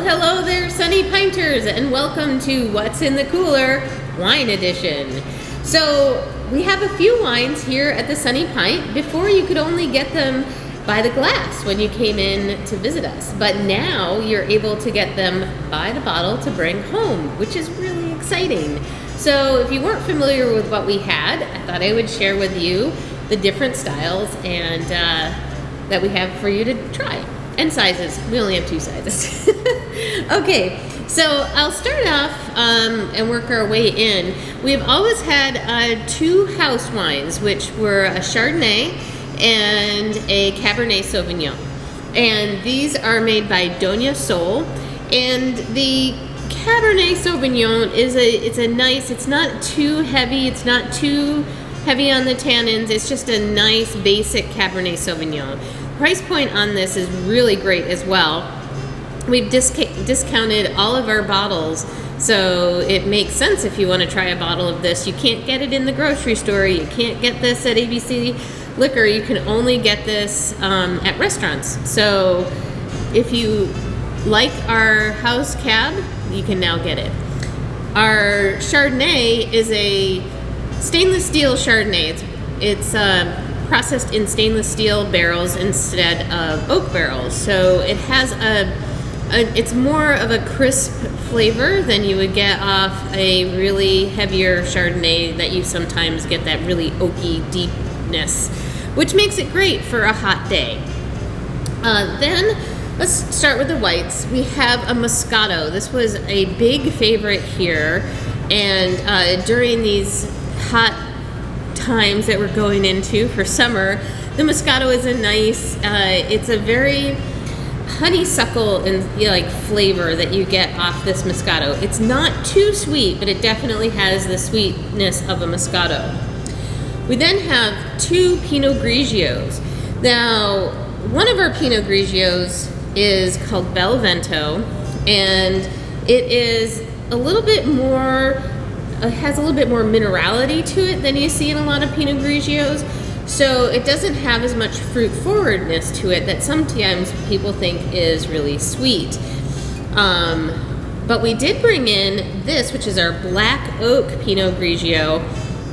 Well, hello there, Sunny Pinters, and welcome to What's in the Cooler Wine Edition. So, we have a few wines here at the Sunny Pint. Before, you could only get them by the glass when you came in to visit us. But now, you're able to get them by the bottle to bring home, which is really exciting. So, if you weren't familiar with what we had, I thought I would share with you the different styles and that we have for you to try. And sizes. We only have 2 sizes. Okay, so I'll start off and work our way in. We've always had 2 house wines, which were a Chardonnay and a Cabernet Sauvignon. And these are made by Dona Sul. And the Cabernet Sauvignon it's a nice, it's not too heavy, it's not too heavy on the tannins. It's just a nice basic Cabernet Sauvignon. Price point on this is really great as well. We've discounted all of our bottles, so it makes sense if you want to try a bottle of this. You can't get it in the grocery store. You can't get this at ABC Liquor. You can only get this at restaurants. So if you like our house cab, you can now get it. Our Chardonnay is a stainless steel Chardonnay. It's processed in stainless steel barrels instead of oak barrels. So it has it's more of a crisp flavor than you would get off a really heavier Chardonnay that you sometimes get that really oaky deepness, which makes it great for a hot day. Then let's start with the whites. We have a Moscato. This was a big favorite here, and during these hot times that we're going into for summer, the Moscato is a nice, it's a very honeysuckle and like flavor that you get off this Moscato. It's not too sweet, but it definitely has the sweetness of a Moscato. We then have 2 Pinot Grigios. Now, one of our Pinot Grigios is called Belvento, and it is a little bit more, it has a little bit more minerality to it than you see in a lot of Pinot Grigios. So it doesn't have as much fruit forwardness to it that sometimes people think is really sweet. But we did bring in this, which is our Black Oak Pinot Grigio,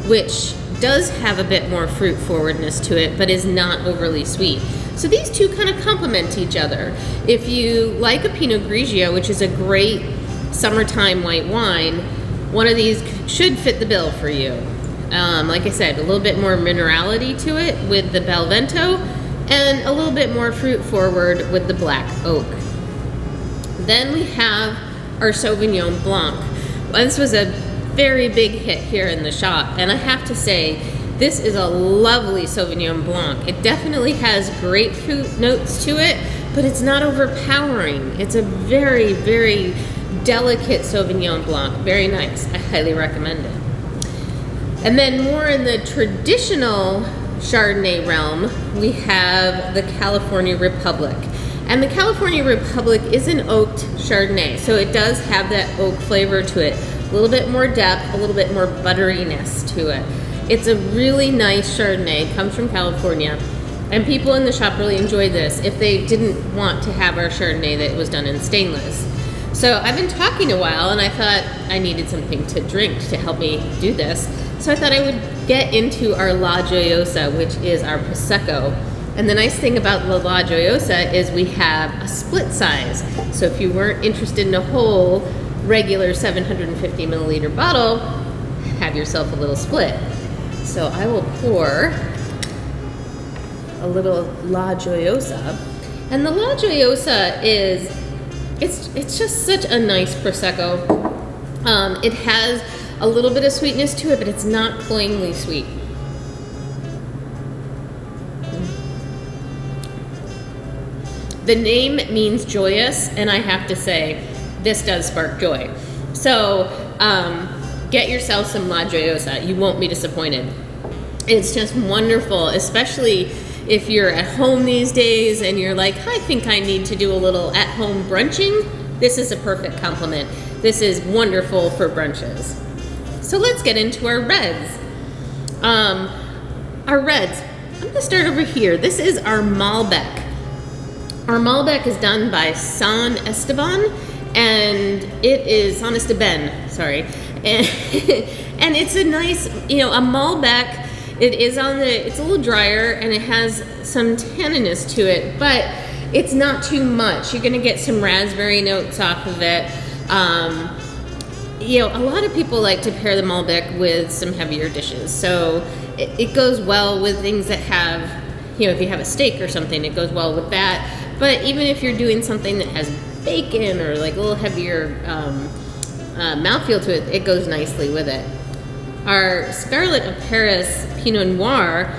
which does have a bit more fruit forwardness to it, but is not overly sweet. So these two kind of complement each other. If you like a Pinot Grigio, which is a great summertime white wine, one of these should fit the bill for you. Like I said, a little bit more minerality to it with the Belvento, and a little bit more fruit forward with the Black Oak. Then we have our Sauvignon Blanc. This was a very big hit here in the shop, and I have to say, this is a lovely Sauvignon Blanc. It definitely has grapefruit notes to it, but it's not overpowering. It's a very, very delicate Sauvignon Blanc. Very nice. I highly recommend it. And then more in the traditional Chardonnay realm, we have the California Republic. And the California Republic is an oaked Chardonnay, so it does have that oak flavor to it. A little bit more depth, a little bit more butteriness to it. It's a really nice Chardonnay. It comes from California. And people in the shop really enjoyed this if they didn't want to have our Chardonnay that was done in stainless. So I've been talking a while, and I thought I needed something to drink to help me do this. So I thought I would get into our La Gioiosa, which is our Prosecco. And the nice thing about La Gioiosa is we have a split size. So if you weren't interested in a whole regular 750 milliliter bottle, have yourself a little split. So I will pour a little La Gioiosa. And the La Gioiosa is, it's just such a nice Prosecco. It has a little bit of sweetness to it, but it's not cloyingly sweet. The name means joyous, and I have to say, this does spark joy. So get yourself some La Gioiosa. You won't be disappointed. It's just wonderful, especially if you're at home these days and you're like, I think I need to do a little at-home brunching. This is a perfect complement. This is wonderful for brunches. So let's get into our reds. Our reds, I'm going to start over here. This is our Malbec. Our Malbec is done by San Esteben, and it is San Esteben, sorry, and, and it's a nice, you know, a Malbec. It is it's a little drier, and it has some tanniness to it, but it's not too much. You're gonna get some raspberry notes off of it. You know, a lot of people like to pair the Malbec with some heavier dishes, so it goes well with things that have, you know, if you have a steak or something, it goes well with that. But even if you're doing something that has bacon or like a little heavier mouthfeel to it, it goes nicely with it. Our Scarlet of Paris Pinot Noir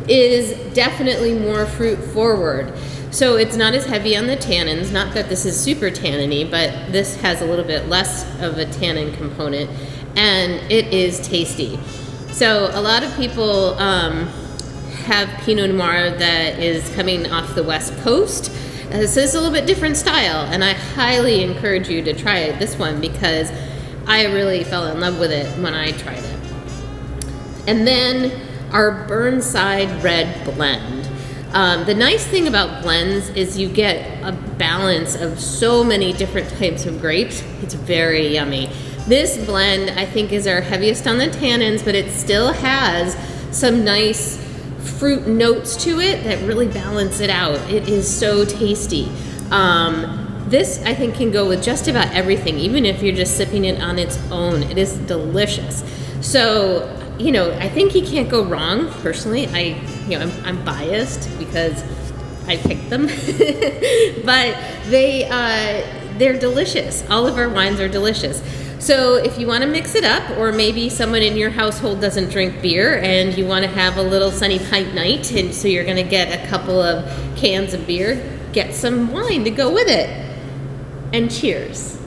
is definitely more fruit forward. So it's not as heavy on the tannins, not that this is super tanniny, but this has a little bit less of a tannin component, and it is tasty. So a lot of people have Pinot Noir that is coming off the West Coast. So it's a little bit different style, and I highly encourage you to try this one because I really fell in love with it when I tried it. And then our Burnside Red Blend. The nice thing about blends is you get a balance of so many different types of grapes. It's very yummy. This blend, I think, is our heaviest on the tannins, but it still has some nice fruit notes to it that really balance it out. It is so tasty. This, I think, can go with just about everything, even if you're just sipping it on its own. It is delicious. So, you know, I think you can't go wrong. Personally, I'm biased because I picked them, but they're delicious. All of our wines are delicious. So if you want to mix it up, or maybe someone in your household doesn't drink beer and you want to have a little Sunny Pint night, and so you're going to get a couple of cans of beer, get some wine to go with it. And cheers.